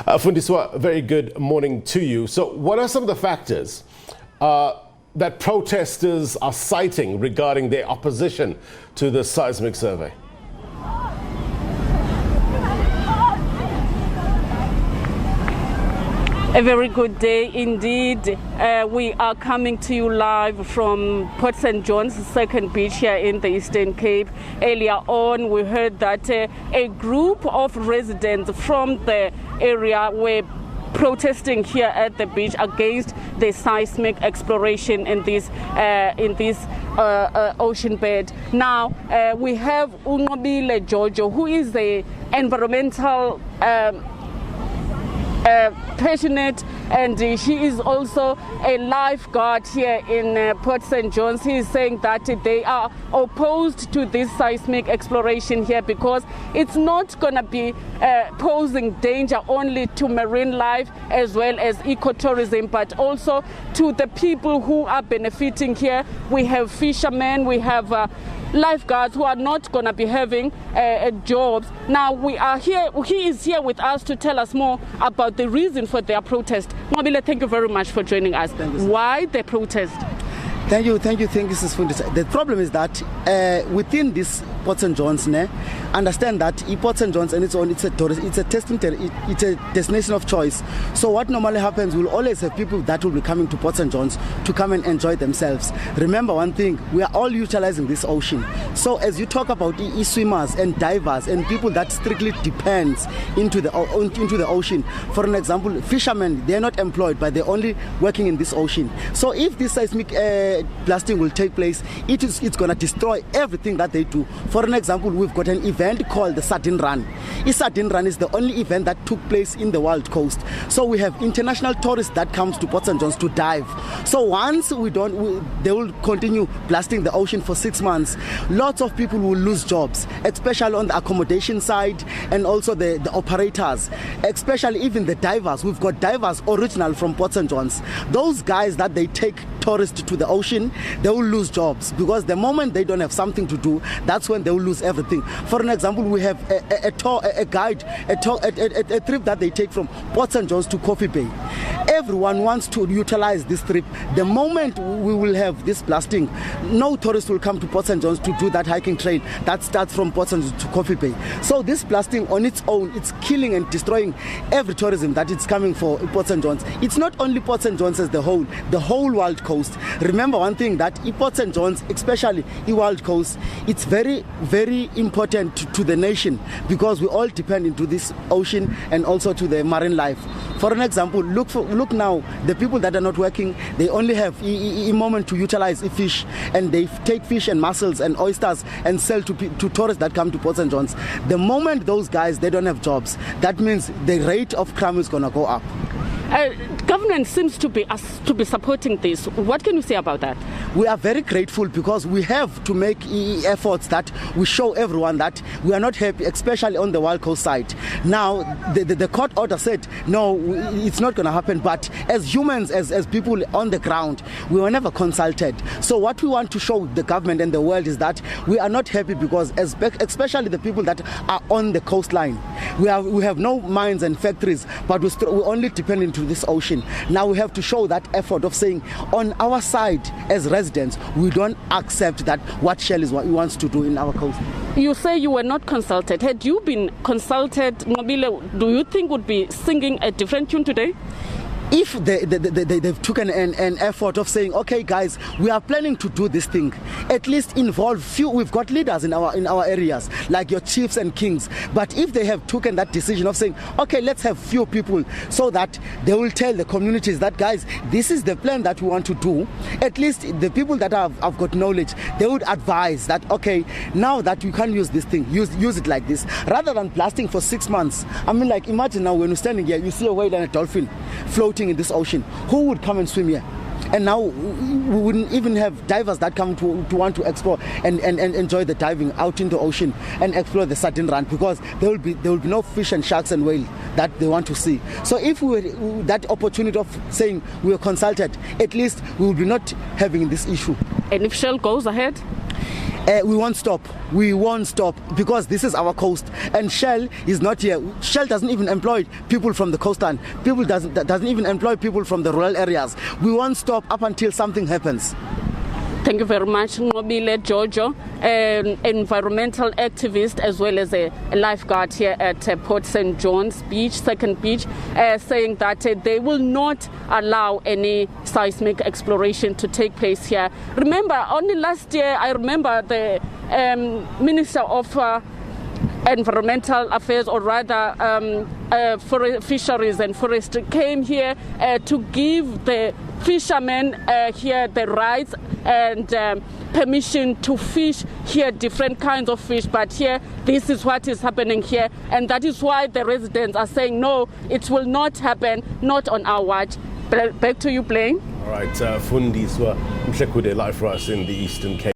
Fundiswa, very good morning to you. So what are some of the factors that protesters are citing regarding their opposition to the seismic survey? A very good day indeed. We are coming to you live from Port St. John's, second beach here in the Eastern Cape. Earlier on, we heard that a group of residents from the area were protesting here at the beach against the seismic exploration in this ocean bed. Now we have Unqobile Jojo, who is the environmental passionate, and she is also a lifeguard here in Port St. John's. He is saying that they are opposed to this seismic exploration here because it's not going to be posing danger only to marine life as well as ecotourism, but also to the people who are benefiting here. We have fishermen, we have lifeguards who are not going to be having jobs. Now we are here, he is here with us to tell us more about the reason for their protest. Mobile, thank you very much for joining us. Why the protest? Thank you, Mrs. Fundiswa. The problem is that within this Port St. John's, understand that Port St. John's and its own, it's a destination of choice. So what normally happens, we'll always have people that will be coming to Port St. John's to come and enjoy themselves. Remember one thing, we are all utilizing this ocean. So as you talk about swimmers and divers and people that strictly depends into the ocean, for an example, fishermen, they're not employed, but they're only working in this ocean. So if this seismic blasting will take place, it's going to destroy everything that they do. For an example, we've got an event called the Sardine Run. The Sardine Run is the only event that took place in the Wild Coast. So we have international tourists that comes to Port St. John's to dive. So once they will continue blasting the ocean for 6 months. Lots of people will lose jobs, especially on the accommodation side and also the operators, especially even the divers. We've got divers original from Port St. John's. Those guys that they take tourists to the ocean, they will lose jobs because the moment they don't have something to do, that's when they will lose everything. For an example, we have a trip that they take from Port St. John's to Coffee Bay. Everyone wants to utilize this trip. The moment we will have this blasting, no tourists will come to Port St. John's to do that hiking trail that starts from Port St. John's to Coffee Bay. So this blasting on its own, it's killing and destroying every tourism that is coming for Port St. John's. It's not only Port St. John's as the whole Wild Coast. Remember one thing, that Port St. John's, especially the Wild Coast, it's very, very important to the nation because we all depend into this ocean and also to the marine life. For an example, look now, the people that are not working, they only have a moment to utilize fish, and they take fish and mussels and oysters and sell to tourists that come to Port St. John's. The moment those guys, they don't have jobs, that means the rate of crime is going to go up. Government seems to be supporting this. What can you say about that? We are very grateful because we have to make efforts that we show everyone that we are not happy, especially on the Wild Coast side. Now, the court order said, no, it's not going to happen. But as humans, as people on the ground, we were never consulted. So what we want to show the government and the world is that we are not happy because, especially the people that are on the coastline, we have no mines and factories, but we only depend into this ocean. Now we have to show that effort of saying, on our side as residents, we don't accept that what Shell is what we want to do in our coast. You say you were not consulted. Had you been consulted, Mobile, do you think would be singing a different tune today? If they've taken an effort of saying, okay guys, we are planning to do this thing, at least involve few. We've got leaders in our areas like your chiefs and kings, but if they have taken that decision of saying, okay, let's have few people, so that they will tell the communities that, guys, this is the plan that we want to do, at least the people that have got knowledge, they would advise that, okay, now that you can use this thing, use it like this, rather than blasting for 6 months. I mean, like, imagine now when you're standing here, you see a whale and a dolphin floating in this ocean. Who would come and swim here? And now we wouldn't even have divers that come to want to explore and enjoy the diving out in the ocean and explore the Sardine Run, because there will be no fish and sharks and whale that they want to see. So if we were that opportunity of saying we were consulted, at least we will be not having this issue. And if Shell goes ahead? We won't stop. We won't stop because this is our coast, and Shell is not here. Shell doesn't even employ people from the coastline. People doesn't even employ people from the rural areas. We won't stop up until something happens. Thank you very much, Nobile Jojo, an environmental activist as well as a lifeguard here at Port St. John's Beach, second beach, saying that they will not allow any seismic exploration to take place here. Remember, only last year, I remember the Minister of Environmental Affairs, or rather for Fisheries and Forestry, came here to give the fishermen here the rights and permission to fish here, different kinds of fish. But here, this is what is happening here, and that is why the residents are saying no, it will not happen, not on our watch. Back to you, Blaine. All right, Fundiswa Mhlekude live for us in the Eastern Cape.